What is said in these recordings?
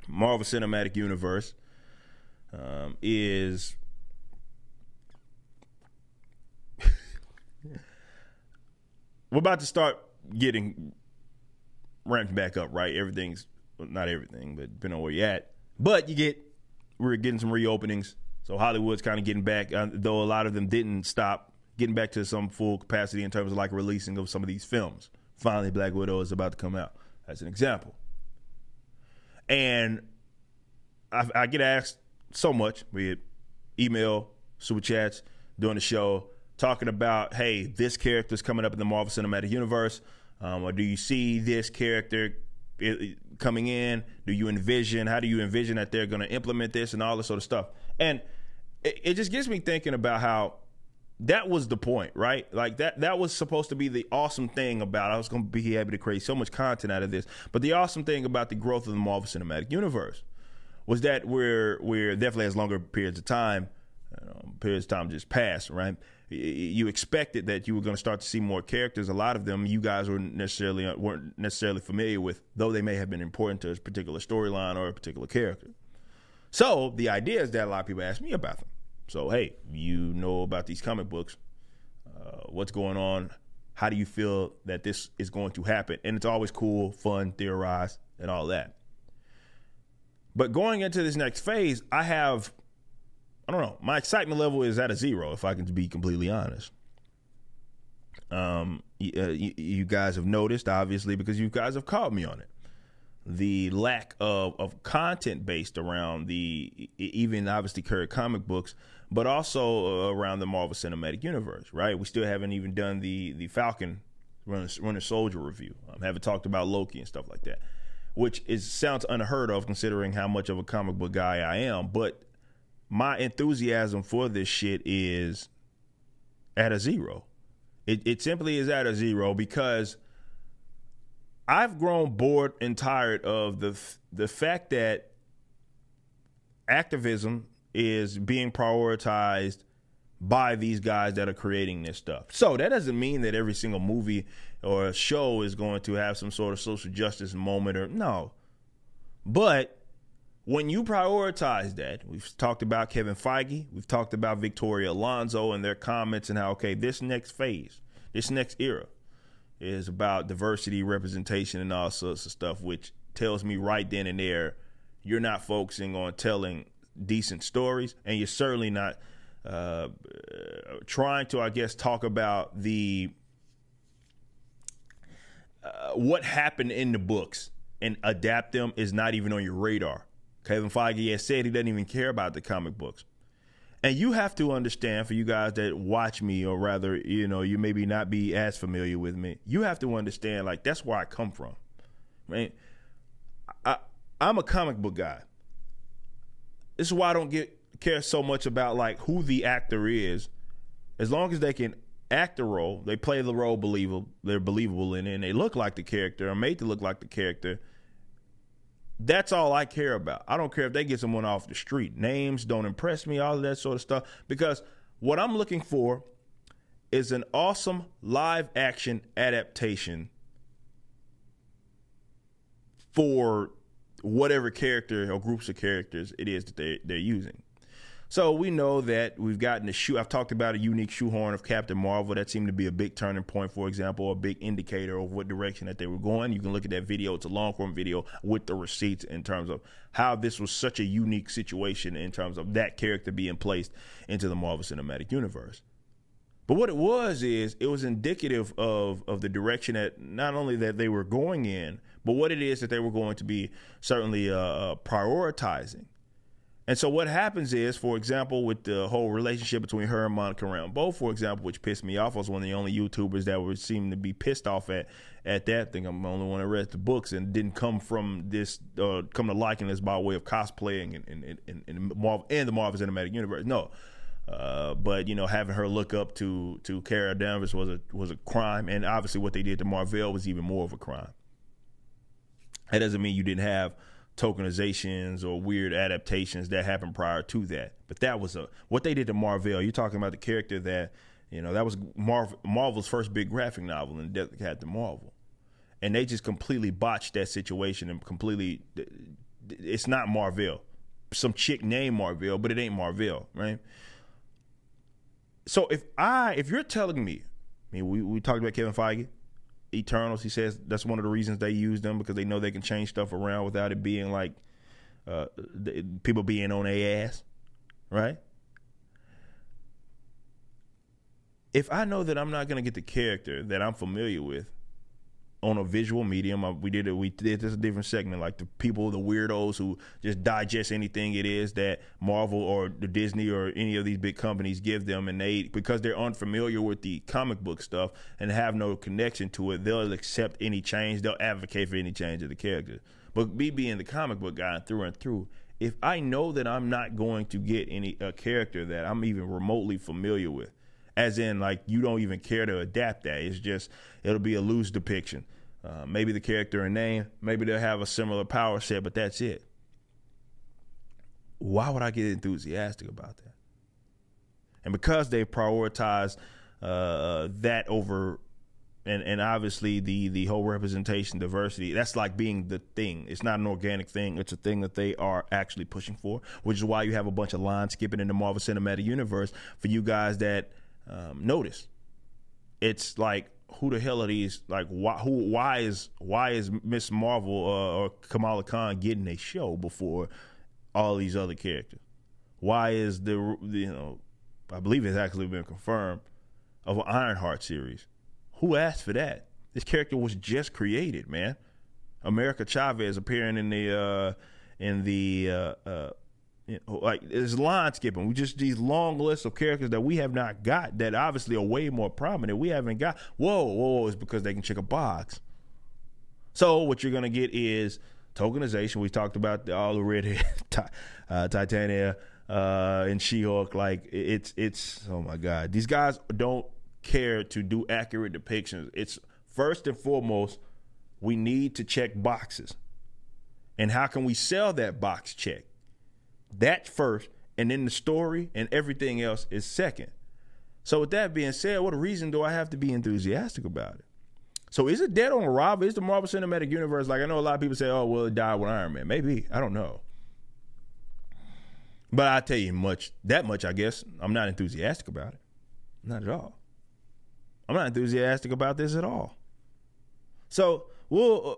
Marvel Cinematic Universe is we're about to start getting ramped back up, right? Everything's, well, not everything, but depending on where you're at. But we're getting some reopenings. So Hollywood's kind of getting back, though a lot of them didn't stop, getting back to some full capacity in terms of like releasing of some of these films. Finally, Black Widow is about to come out, as an example. And I get asked so much, with email, super chats, during the show, talking about, hey, this character's coming up in the Marvel Cinematic Universe, or do you see this character coming in? How do you envision that they're going to implement this and all this sort of stuff? And it just gets me thinking about how that was the point, right? Like that was supposed to be the awesome thing about, I was going to be able to create so much content out of this, but the awesome thing about the growth of the Marvel Cinematic Universe was that we're definitely has longer periods of time just passed, right? You expected that you were going to start to see more characters. A lot of them you guys weren't necessarily familiar with, though they may have been important to a particular storyline or a particular character. So the idea is that a lot of people ask me about them. So, hey, you know about these comic books. What's going on? How do you feel that this is going to happen? And it's always cool, fun, theorize, and all that. But going into this next phase, I don't know, my excitement level is at a 0, if I can be completely honest. You guys have noticed, obviously, because you guys have called me on it, the lack of content based around even obviously current comic books, but also around the Marvel Cinematic Universe, right? We still haven't even done the Falcon Winter Soldier review. Haven't talked about Loki and stuff like that, which sounds unheard of considering how much of a comic book guy I am. But my enthusiasm for this shit is at a 0. It simply is at a 0 because I've grown bored and tired of the fact that activism is being prioritized by these guys that are creating this stuff. So that doesn't mean that every single movie or show is going to have some sort of social justice moment no. But when you prioritize that, we've talked about Kevin Feige, we've talked about Victoria Alonso and their comments and how, okay, this next phase, this next era is about diversity, representation, and all sorts of stuff, which tells me right then and there, you're not focusing on telling decent stories, and you're certainly not trying to, I guess, talk about the what happened in the books and adapt them is not even on your radar. Kevin Feige has said he doesn't even care about the comic books. And you have to understand, for you guys that watch me, or rather, you maybe not be as familiar with me, you have to understand, like, that's where I come from, right? I'm a comic book guy. This is why I don't care so much about, like, who the actor is. As long as they can act the role, they play the role they're believable in it, and they look like the character, or made to look like the character. That's all I care about. I don't care if they get someone off the street. Names don't impress me, all of that sort of stuff. Because what I'm looking for is an awesome live action adaptation for whatever character or groups of characters it is that they're using. So we know that we've gotten I've talked about a unique shoehorn of Captain Marvel. That seemed to be a big turning point, for example, a big indicator of what direction that they were going. You can look at that video. It's a long form video with the receipts in terms of how this was such a unique situation in terms of that character being placed into the Marvel Cinematic Universe. But what it was indicative of the direction that not only that they were going in, but what it is that they were going to be certainly prioritizing. And so what happens is, for example, with the whole relationship between her and Monica Rambeau, for example, which pissed me off. I was one of the only YouTubers that would seem to be pissed off at that thing. I'm the only one that read the books and didn't come from this, come to liking this by way of cosplaying in Marvel and the Marvel Cinematic Universe. No. But having her look up to Cara Danvers was a crime, and obviously what they did to Marvel was even more of a crime. That doesn't mean you didn't have tokenizations or weird adaptations that happened prior to that, but that was what they did to Marvel. You're talking about the character that that was Marvel's first big graphic novel, and Death of Captain Marvel, and they just completely botched that situation and completely it's not Marvel. Some chick named Marvel, but it ain't Marvel, right? So if you're telling me, I mean, we talked about Kevin Feige, Eternals. He says that's one of the reasons they use them, because they know they can change stuff around without it being like people being on their ass, right? If I know that I'm not going to get the character that I'm familiar with on a visual medium, we did this a different segment, like the people, the weirdos who just digest anything it is that Marvel or the Disney or any of these big companies give them, and because they're unfamiliar with the comic book stuff and have no connection to it, they'll accept any change, they'll advocate for any change of the character. But me being the comic book guy through and through, if I know that I'm not going to get a character that I'm even remotely familiar with, as in, like, you don't even care to adapt that. It's just, it'll be a loose depiction. Maybe the character and name, maybe they'll have a similar power set, but that's it. Why would I get enthusiastic about that? And because they prioritize that over, and obviously the whole representation, diversity, that's like being the thing. It's not an organic thing. It's a thing that they are actually pushing for, which is why you have a bunch of line skipping in the Marvel Cinematic Universe for you guys that notice. It's like, who the hell are these? Like, why is Miss Marvel or Kamala Khan getting a show before all these other characters? Why is I believe it's actually been confirmed, of an Ironheart series? Who asked for that? This character was just created, man. America Chavez appearing in the like, there's line skipping. We just, these long lists of characters that we have not got, that obviously are way more prominent. We haven't got. Whoa, it's because they can check a box. So what you're gonna get is tokenization. We talked about all the redhead Titania and She-Hulk. Like, it's oh my God, these guys don't care to do accurate depictions. It's first and foremost, we need to check boxes, and how can we sell that box check? That's first, and then the story and everything else is second. So with that being said, what reason do I have to be enthusiastic about it? So is it dead on arrival? Is the Marvel Cinematic Universe, like, I know a lot of people say, oh, well, it died with Iron Man. Maybe. I don't know. But I tell you that much, I guess, I'm not enthusiastic about it. Not at all. I'm not enthusiastic about this at all. So, well,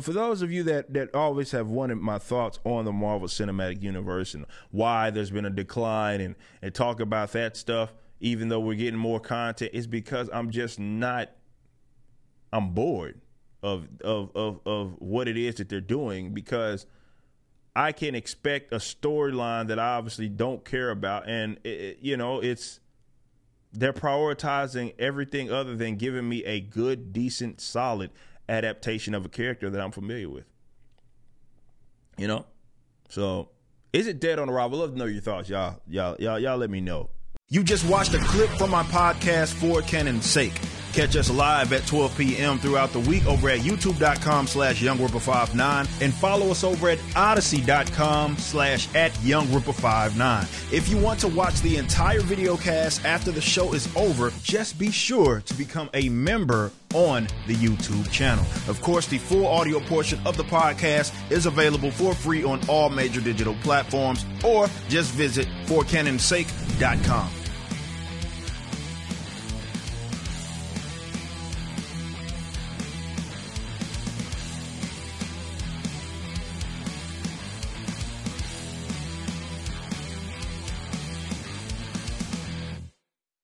for those of you that always have wanted my thoughts on the Marvel Cinematic Universe and why there's been a decline and talk about that stuff, even though we're getting more content, it's because I'm bored of what it is that they're doing, because I can expect a storyline that I obviously don't care about, and they're prioritizing everything other than giving me a good, decent, solid adaptation of a character that I'm familiar with. So is it dead on arrival? I'd love to know your thoughts, y'all. Y'all let me know. You just watched a clip from my podcast, For Canon's Sake. Catch us live at 12 p.m. throughout the week over at youtube.com/YoungRipper59 and follow us over at odyssey.com/@YoungRipper59. If you want to watch the entire video cast after the show is over, just be sure to become a member on the YouTube channel. Of course, the full audio portion of the podcast is available for free on all major digital platforms, or just visit forcanonsake.com.